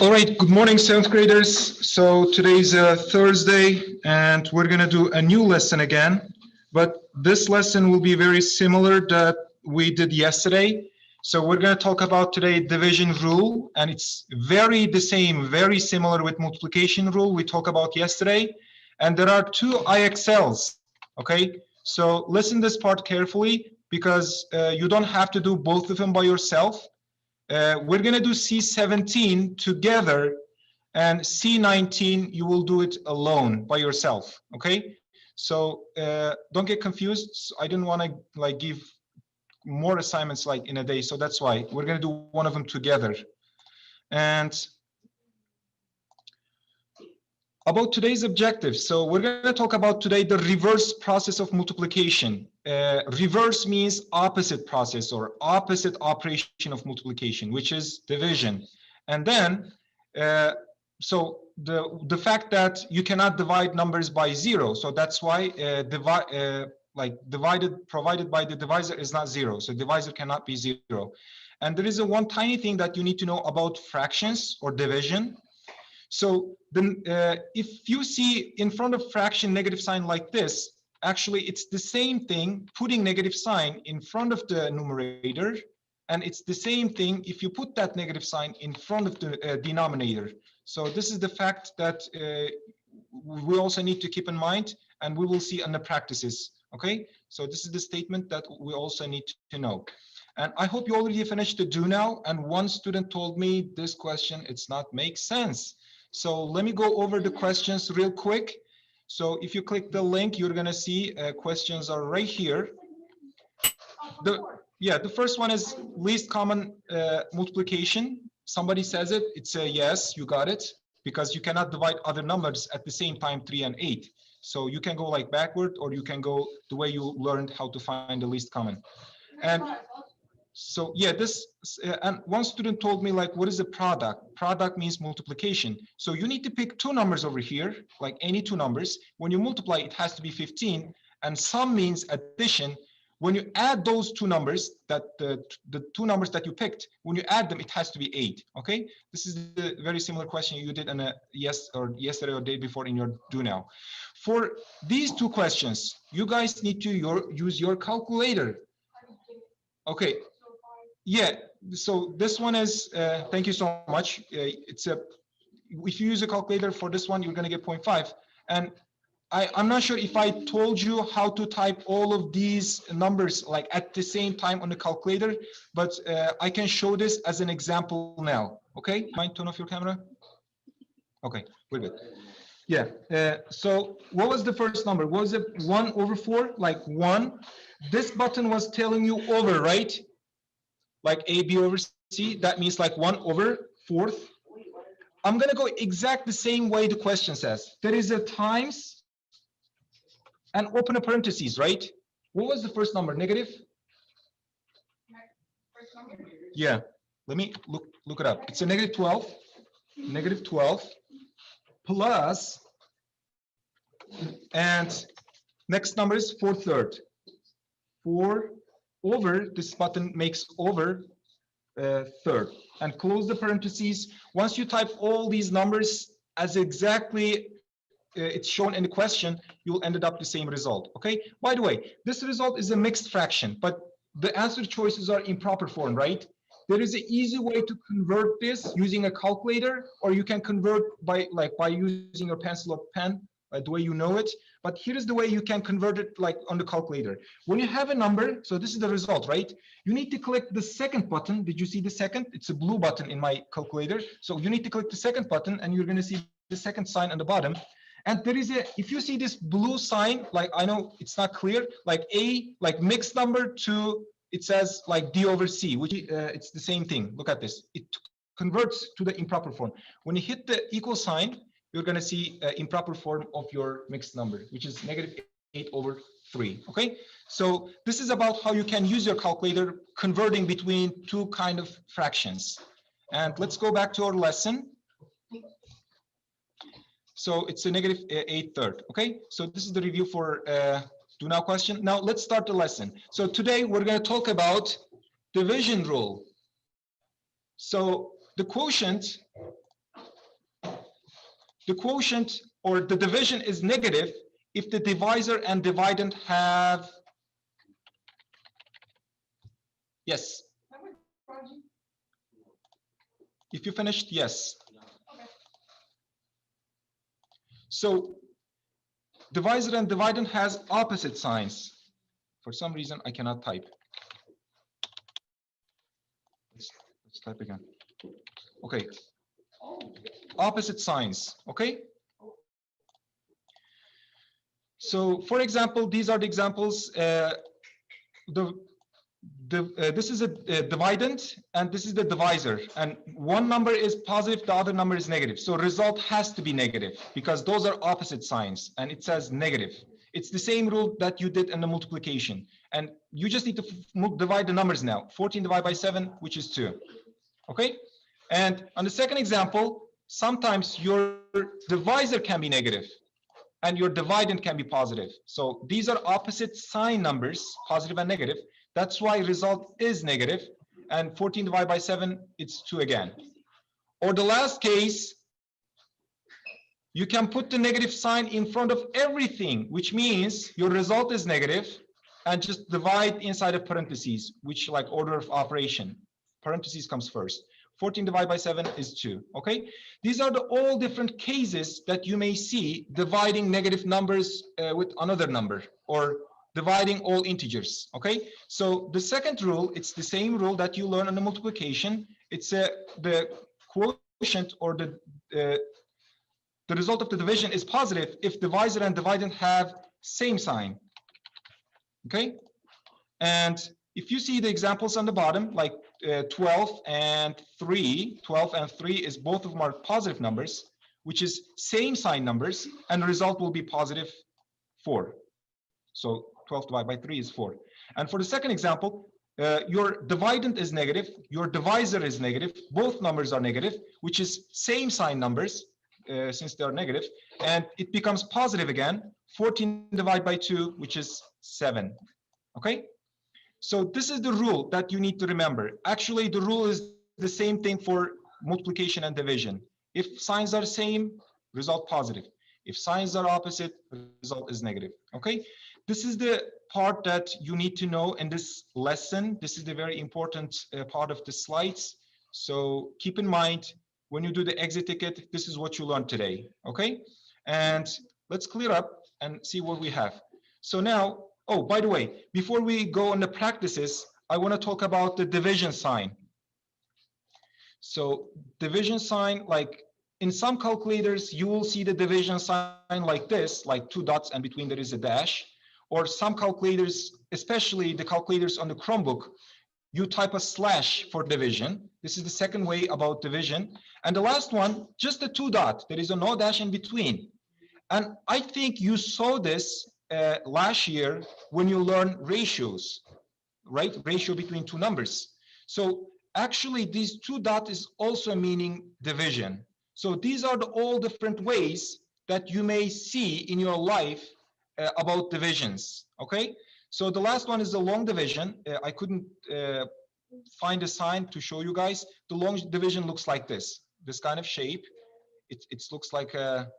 All right, good morning, 7th graders. So today's Thursday, and we're going to do a new lesson again. But this lesson will be very similar that we did yesterday. So we're going to talk about today division rule, and it's very similar with multiplication rule we talked about yesterday. And there are two IXLs, okay? So listen this part carefully because you don't have to do both of them by yourself. We're going to do C17 together, and C19 you will do it alone by yourself. Okay, so don't get confused. I didn't want to give more assignments in a day, so that's why we're going to do one of them together. And about today's objectives, so we're going to talk about today the reverse process of multiplication. Reverse means opposite process or opposite operation of multiplication, which is division. And then, so the fact that you cannot divide numbers by zero, so that's why provided by the divisor is not zero, so divisor cannot be zero. And there is one tiny thing that you need to know about fractions or division. So then if you see in front of fraction negative sign like this, actually it's the same thing putting negative sign in front of the numerator, and it's the same thing if you put that negative sign in front of the denominator. So this is the fact that we also need to keep in mind, and we will see in the practices. Okay, so this is the statement that we also need to know. And I hope you already finished the do now, and one student told me this question, it's not make sense. So let me go over the questions real quick. So if you click the link, you're going to see questions are right here. The first one is least common multiplication. Somebody says it, it's a yes, you got it, because you cannot divide other numbers at the same time, 3 and 8. So you can go backward, or you can go the way you learned how to find the least common. And so yeah, and one student told me what is a product? Product means multiplication. So you need to pick two numbers over here, like any two numbers. When you multiply, it has to be 15, and sum means addition. When you add those two numbers, that the two numbers that you picked, when you add them, it has to be 8. Okay, this is the very similar question you did in a yesterday or day before in your do now. For these two questions, you guys need to use your calculator. Okay. Yeah, so this one is, thank you so much. If you use a calculator for this one, you're going to get 0.5. And I'm not sure if I told you how to type all of these numbers at the same time on the calculator, but I can show this as an example now. Okay, mind turn off your camera? Okay, we're good. Yeah, so what was the first number? Was it 1 over 4? 1. This button was telling you over, right? A, B over C, that means 1 over 4th. I'm going to go exact the same way the question says. There is a times and open a parentheses, right? What was the first number? Negative? Yeah, let me look it up. It's a negative 12. Negative 12 plus, and next number is 4/3. 4 over, this button makes over third, and close the parentheses. Once you type all these numbers as exactly it's shown in the question, you'll end up the same result. Okay, by the way, this result is a mixed fraction, but the answer choices are in proper form, right? There is an easy way to convert this using a calculator, or you can convert by using your pencil or pen, the way you know it. But here is the way you can convert it on the calculator. When you have a number, so this is the result, right? You need to click the second button. Did you see the second? It's a blue button in my calculator. So you need to click the second button, and you're going to see the second sign on the bottom. And there is if you see this blue sign, I know it's not clear, A, mixed number, to, it says D over C, which it's the same thing. Look at this. It converts to the improper form. When you hit the equal sign, you're going to see improper form of your mixed number, which is -8/3. Okay, so this is about how you can use your calculator converting between two kind of fractions. And let's go back to our lesson. So it's a -8/3. Okay, so this is the review for do now question. Now let's start the lesson. So today we're going to talk about division rule. So the quotient or the division is negative if the divisor and dividend have, yes. If you finished, yes. So divisor and dividend has opposite signs. For some reason, I cannot type. Let's type again. Okay. Opposite signs, okay? So for example, these are the examples. This is a dividend and this is the divisor, and one number is positive, the other number is negative. So result has to be negative because those are opposite signs and it says negative. It's the same rule that you did in the multiplication, and you just need to divide the numbers now. 14 divided by 7, which is 2. Okay, and on the second example, sometimes your divisor can be negative and your dividend can be positive. So these are opposite sign numbers, positive and negative. That's why result is negative. And 14 divided by 7, it's 2 again. Or the last case, you can put the negative sign in front of everything, which means your result is negative, and just divide inside of parentheses, which like order of operation. Parentheses comes first. 14 divided by 7 is 2, okay? These are the all different cases that you may see dividing negative numbers with another number, or dividing all integers, okay? So the second rule, it's the same rule that you learn on the multiplication. It's the quotient or the result of the division is positive if divisor and dividend have same sign, okay? And if you see the examples on the bottom, like 12 and 3 is both of them are positive numbers, which is same sign numbers, and the result will be positive 4. So 12 divided by 3 is 4. And for the second example, your dividend is negative, your divisor is negative, both numbers are negative, which is same sign numbers, since they are negative, and it becomes positive again, 14 divided by 2, which is 7, okay? So this is the rule that you need to remember. Actually, the rule is the same thing for multiplication and division. If signs are same, result positive. If signs are opposite, result is negative, okay? This is the part that you need to know in this lesson. This is the very important part of the slides. So keep in mind, when you do the exit ticket, this is what you learned today, okay? And let's clear up and see what we have. So now, oh, by the way, before we go on the practices, I want to talk about the division sign. So division sign, like in some calculators, you will see the division sign like this, like 2 dots and between there is a dash. Or some calculators, especially the calculators on the Chromebook, you type a slash for division. This is the second way about division. And the last one, just the 2 dot. There is a no dash in between. And I think you saw this last year when you learn ratios, right? Ratio between two numbers. So actually these 2 dot is also meaning division. So these are the all different ways that you may see in your life about divisions, okay? So the last one is the long division. I couldn't find a sign to show you guys. The long division looks like this kind of shape. It looks like the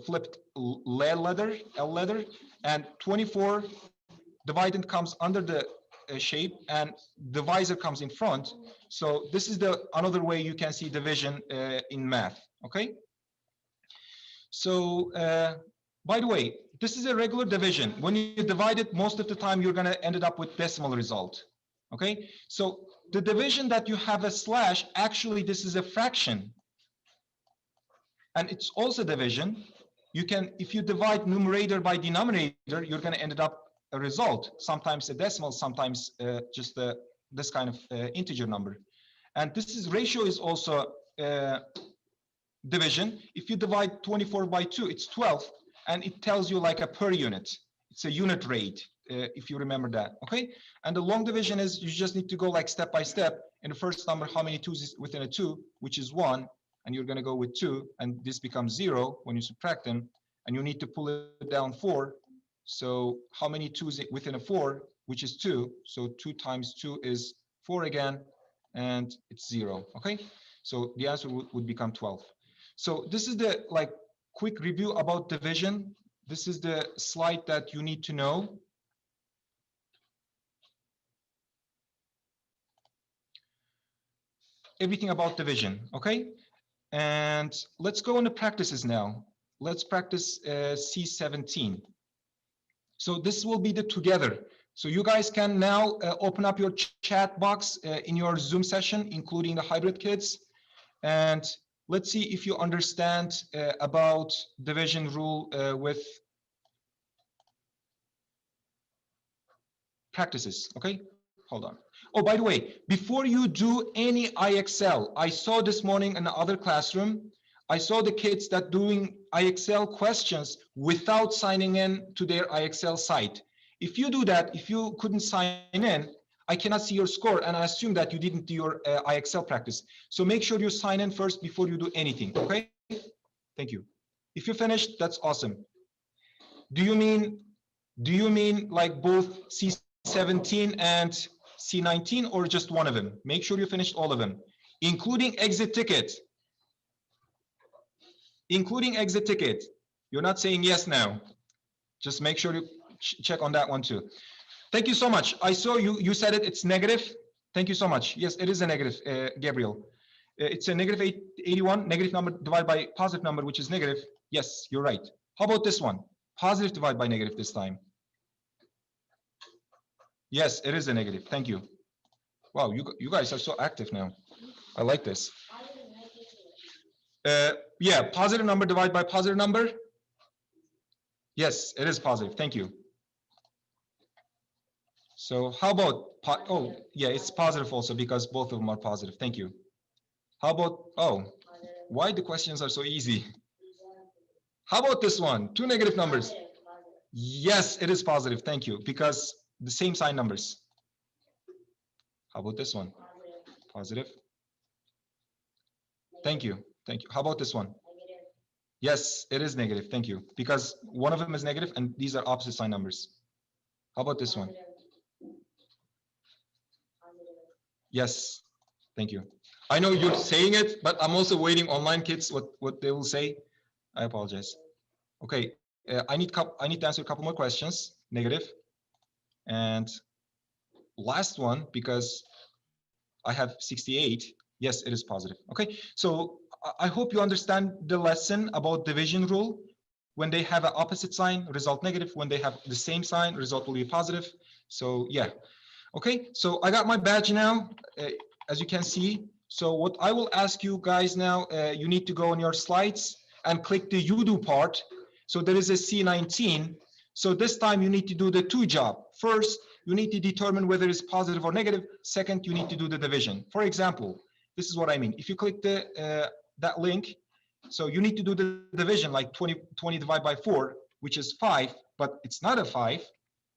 flipped L letter, and 24 dividend comes under the shape and divisor comes in front. So this is the another way you can see division in math, okay? So by the way, this is a regular division. When you divide it, most of the time you're going to end up with decimal result, okay? So the division that you have a slash, actually this is a fraction, and it's also division. You can, if you divide numerator by denominator, you're going to end up a result, sometimes a decimal, sometimes just this kind of integer number. And this is ratio is also division. If you divide 24 by 2, it's 12, and it tells you like a per unit. It's a unit rate, if you remember that, okay? And the long division is you just need to go like step by step. In the first number, how many 2s is within a 2, which is 1, and you're going to go with 2, and this becomes 0 when you subtract them, and you need to pull it down 4. So how many 2s within a 4, which is 2? So 2 times 2 is 4 again, and it's 0. Okay, so the answer would become 12. So this is the like quick review about division. This is the slide that you need to know. Everything about division. Okay, and let's go into practices now. Let's practice C17. So this will be the together. So you guys can now open up your chat box in your Zoom session, including the hybrid kids. And let's see if you understand about division rule with practices. Okay, hold on. Oh, by the way, before you do any IXL, I saw this morning in the other classroom, I saw the kids that doing IXL questions without signing in to their IXL site. If you do that, if you couldn't sign in, I cannot see your score, and I assume that you didn't do your IXL practice. So make sure you sign in first before you do anything, okay? Thank you. If you finished, that's awesome. Do you mean like both C17 and C19 or just one of them? Make sure you finished all of them, including exit ticket. Including exit ticket. You're not saying yes now. Just make sure you check on that one too. Thank you so much. I saw you said it, it's negative. Thank you so much. Yes, it is a negative, Gabriel. It's a negative 81, negative number divided by positive number, which is negative. Yes, you're right. How about this one? Positive divided by negative this time. Yes, it is a negative. Thank you. Wow, you guys are so active now. I like this. Yeah, positive number divided by positive number. Yes, it is positive. Thank you. So how about, oh, yeah, it's positive also because both of them are positive. Thank you. How about, oh, why the questions are so easy? How about this one? Two negative numbers. Yes, it is positive. Thank you. Because the same sign numbers. How about this one? Positive. Thank you. Thank you. How about this one? Yes, it is negative. Thank you. Because one of them is negative and these are opposite sign numbers. How about this one? Yes. Thank you. I know you're saying it, but I'm also waiting online kids what they will say. I apologize. Okay. I need to answer a couple more questions. Negative. And last one, because I have 68. Yes, it is positive. Okay. So I hope you understand the lesson about division rule. When they have an opposite sign, result negative. When they have the same sign, result will be positive. So yeah. Okay. So I got my badge now, as you can see. So what I will ask you guys now, you need to go on your slides and click the you do part. So there is a C19. So this time you need to do the two job. First, you need to determine whether it's positive or negative. Second, you need to do the division. For example, this is what I mean. If you click the that link, so you need to do the division, like 20 divided by 4, which is 5, but it's not a 5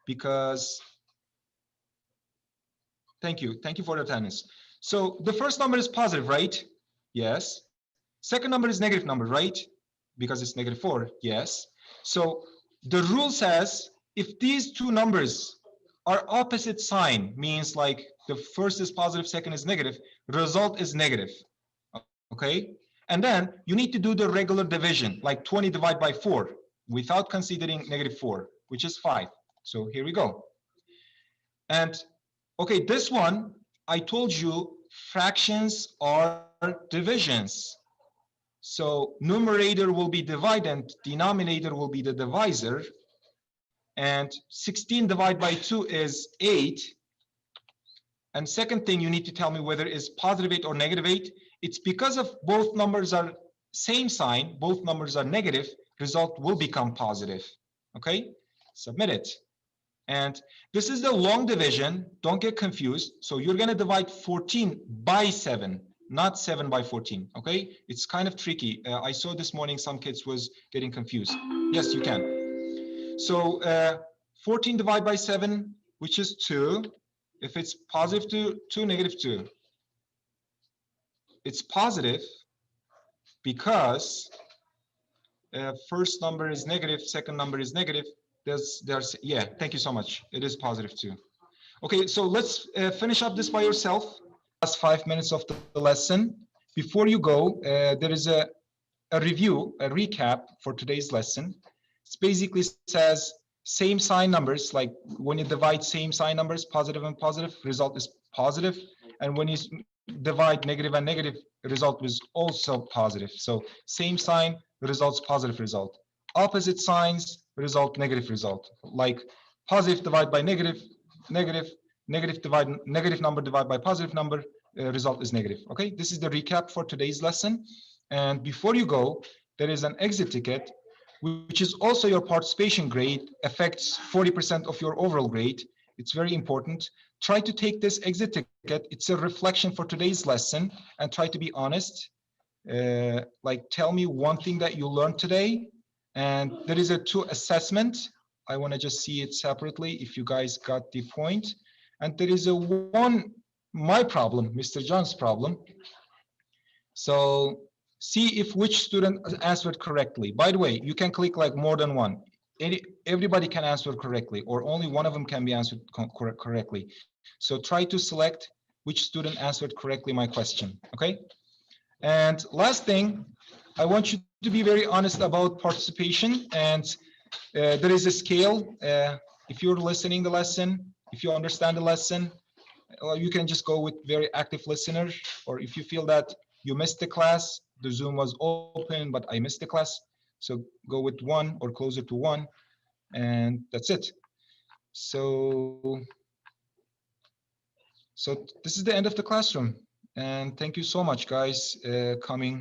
because, thank you for the attendance. So the first number is positive, right? Yes. Second number is negative number, right? Because it's negative 4, yes. So the rule says if these two numbers are opposite sign, means like the first is positive, second is negative, result is negative, okay? And then you need to do the regular division, like 20 divided by 4, without considering negative 4, which is 5. So here we go. And okay, this one, I told you fractions are divisions. So numerator will be dividend, denominator will be the divisor, and 16 divided by 2 is 8. And second thing, you need to tell me whether it's positive 8 or negative 8. It's because of both numbers are same sign, both numbers are negative, result will become positive. Okay, submit it. And this is the long division, don't get confused. So you're gonna divide 14 by 7, not 7 by 14, okay? It's kind of tricky. I saw this morning some kids was getting confused. Yes, you can. So 14 divided by 7, which is 2. If it's positive 2, negative 2. It's positive because first number is negative, second number is negative. There's yeah, thank you so much. It is positive 2. Okay, so let's finish up this by yourself. last 5 minutes of the lesson. Before you go, there is a review, a recap for today's lesson. It basically says same sign numbers, like when you divide same sign numbers, positive and positive, result is positive. And when you divide negative and negative, result was also positive. So same sign, results positive result. Opposite signs, result negative result. Like positive divided by negative, negative number divided by positive number, result is negative. Okay, this is the recap for today's lesson. And before you go, there is an exit ticket, which is also your participation grade, affects 40% of your overall grade. It's very important. Try to take this exit ticket. It's a reflection for today's lesson, and try to be honest. Like tell me one thing that you learned today. And there is a 2 assessment. I want to just see it separately if you guys got the point. And there is a 1, my problem, Mr. John's problem. So see if which student answered correctly. By the way, you can click like more than one. Everybody can answer correctly, or only one of them can be answered correctly. So try to select which student answered correctly my question, okay? And last thing, I want you to be very honest about participation. And there is a scale. If you're listening the lesson, if you understand the lesson, you can just go with very active listener. Or if you feel that you missed the class, the Zoom was open, but I missed the class. So go with 1 or closer to 1, and that's it. So this is the end of the classroom. And thank you so much, guys, coming.